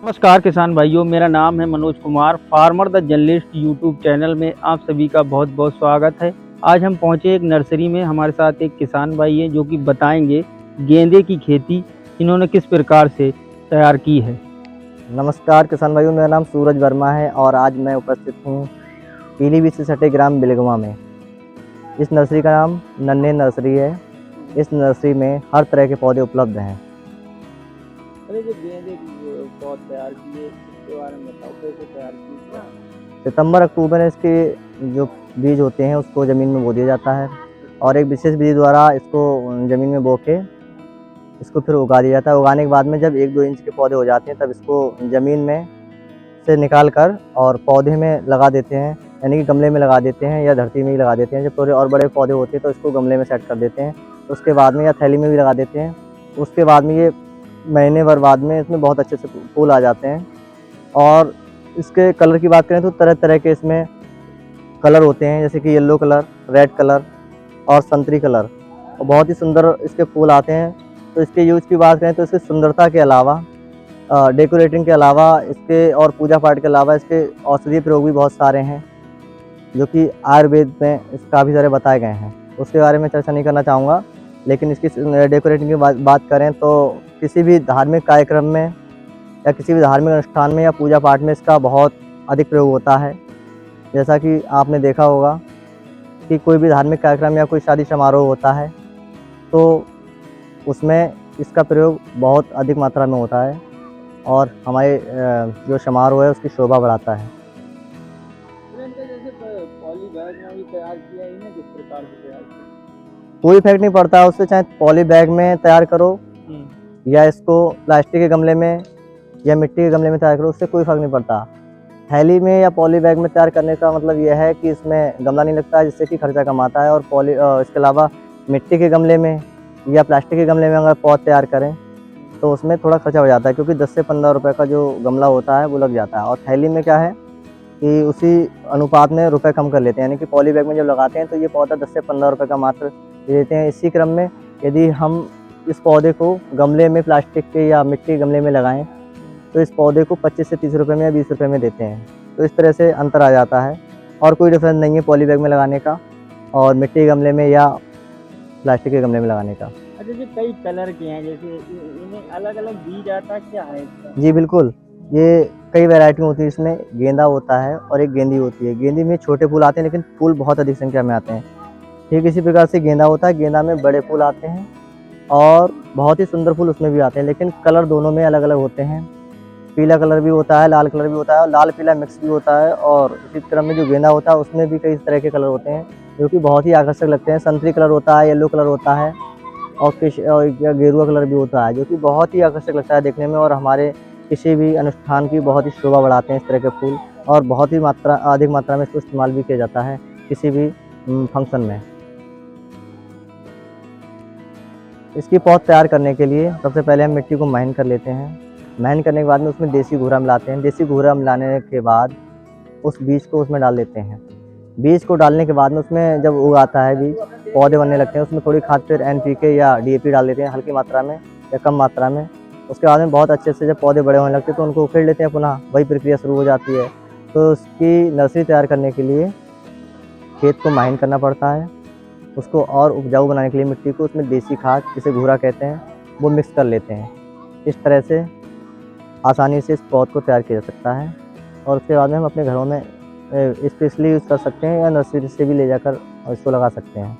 नमस्कार किसान भाइयों, मेरा नाम है Manoj Kumar. Farmer the journalist YouTube channel में आप सभी का बहुत बहुत स्वागत है। आज हम पहुंचे एक नर्सरी में। हमारे साथ एक किसान भाई है जो कि बताएंगे गेंदे की खेती इन्होंने किस प्रकार से तैयार की है। नमस्कार किसान भाइयों, मेरा नाम सूरज वर्मा है और आज मैं उपस्थित हूँ पीलीभीत से सटे ग्राम बिलगवा में। इस नर्सरी का नाम नन्हे नर्सरी है। इस नर्सरी में हर तरह के पौधे उपलब्ध हैं। अरे जो गेंदे की पौध तैयार किए इसके बारे में बताओ, कैसे तैयार की? सितंबर अक्टूबर में इसके जो बीज होते हैं उसको ज़मीन में बो दिया जाता है और एक विशेष विधि द्वारा इसको ज़मीन में बो के इसको फिर उगा दिया जाता है। उगाने के बाद में जब 1-2 इंच के पौधे हो जाते हैं तब इसको ज़मीन में से निकाल कर और पौधे में लगा देते हैं, यानी कि गमले में लगा देते हैं या धरती में ही लगा देते हैं। जब थोड़े और बड़े पौधे होते हैं तो इसको गमले में सेट कर देते हैं, उसके बाद में या थैली में भी लगा देते हैं। उसके बाद में ये महीने भर बाद में इसमें बहुत अच्छे से फूल आ जाते हैं। और इसके कलर की बात करें तो तरह तरह के इसमें कलर होते हैं, जैसे कि येलो कलर, रेड कलर और संतरी कलर, और बहुत ही सुंदर इसके फूल आते हैं। तो इसके यूज़ की बात करें तो इसकी सुंदरता के अलावा, डेकोरेटिंग के अलावा, इसके और पूजा पाठ के अलावा इसके औषधीय प्रयोग भी बहुत सारे हैं जो कि आयुर्वेद में इसका काफ़ी सारे बताए गए हैं। उसके बारे में चर्चा नहीं करना चाहूँगा, लेकिन इसकी डेकोरेटिंग की बात करें तो किसी भी धार्मिक कार्यक्रम में या किसी भी धार्मिक अनुष्ठान में या पूजा पाठ में इसका बहुत अधिक प्रयोग होता है। जैसा कि आपने देखा होगा कि कोई भी धार्मिक कार्यक्रम या कोई शादी समारोह होता है तो उसमें इसका प्रयोग बहुत अधिक मात्रा में होता है और हमारे जो समारोह है उसकी शोभा बढ़ाता है। जैसे पॉली बैग में भी तैयार किया, इन्हें किस प्रकार से तैयार किया? कोई इफेक्ट नहीं पड़ता उससे, चाहे पॉली बैग में तैयार करो या इसको प्लास्टिक के गमले में या मिट्टी के गमले में तैयार करो, उससे कोई फर्क नहीं पड़ता। थैली में या पॉली बैग में तैयार करने का मतलब यह है कि इसमें गमला नहीं लगता है, जिससे कि खर्चा कम आता है। और इसके अलावा मिट्टी के गमले में या प्लास्टिक के गमले में अगर पौध तैयार करें तो उसमें थोड़ा खर्चा हो जाता है, क्योंकि 10 से 15 रुपये का जो गमला होता है वो लग जाता है। और थैली में क्या है कि उसी अनुपात में रुपए कम कर लेते हैं, यानी कि पॉली बैग में जब लगाते हैं तो ये पौधा 10 से 15 रुपये का मात्र दे देते हैं। इसी क्रम में यदि हम इस पौधे को गमले में, प्लास्टिक के या मिट्टी के गमले में लगाएं तो इस पौधे को 25 से 30 रुपये में या 20 रुपये में देते हैं। तो इस तरह से अंतर आ जाता है और कोई डिफरेंस नहीं है पॉली बैग में लगाने का और मिट्टी के गमले में या प्लास्टिक के गमले में लगाने का। अच्छा, जो कई कलर के हैं, जैसे इन्हें अलग अलग बीज आता क्या है इसका? जी बिल्कुल, ये कई वैरायटी होती है। इसमें गेंदा होता है और एक गेंदी होती है। गेंदी में छोटे फूल आते हैं लेकिन फूल बहुत अधिक संख्या में आते हैं। ठीक इसी प्रकार से गेंदा होता है, गेंदा में बड़े फूल आते हैं और बहुत ही सुंदर फूल उसमें भी आते हैं, लेकिन कलर दोनों में अलग अलग होते हैं। पीला कलर भी होता है, लाल कलर भी होता है और लाल पीला मिक्स भी होता है। और इसी क्रम में जो गेंदा होता है उसमें भी कई तरह के कलर होते हैं जो कि बहुत ही आकर्षक लगते हैं। संतरी कलर होता है, येलो कलर होता है और गेरुआ कलर भी होता है, जो कि बहुत ही आकर्षक लगता है देखने में और हमारे किसी भी अनुष्ठान की बहुत ही शोभा बढ़ाते हैं इस तरह के फूल। और बहुत ही अधिक मात्रा में इसको इस्तेमाल भी किया जाता है किसी भी फंक्शन में। इसकी पौध तैयार करने के लिए सबसे पहले हम मिट्टी को महीन कर लेते हैं। महीन करने के बाद में उसमें देसी घूरा मिलाते हैं। देसी घूरा मिलाने के बाद उस बीज को उसमें डाल देते हैं। बीज को डालने के बाद में उसमें जब उगाता है बीज, पौधे बनने लगते हैं, उसमें थोड़ी खाद फिर NPK या DAP डाल देते हैं, हल्की मात्रा में या कम मात्रा में। उसके बाद में बहुत अच्छे से जब पौधे बड़े होने लगते हैं तो उनको उखेड़ लेते हैं, पुनः वही प्रक्रिया शुरू हो जाती है। तो उसकी नर्सरी तैयार करने के लिए खेत को महीन करना पड़ता है। उसको और उपजाऊ बनाने के लिए मिट्टी को उसमें देसी खाद, जिसे घूरा कहते हैं, वो मिक्स कर लेते हैं। इस तरह से आसानी से इस पौध को तैयार किया जा सकता है और उसके बाद में हम अपने घरों में स्पेशली यूज़ कर सकते हैं या नर्सरी से भी ले जाकर इसको लगा सकते हैं।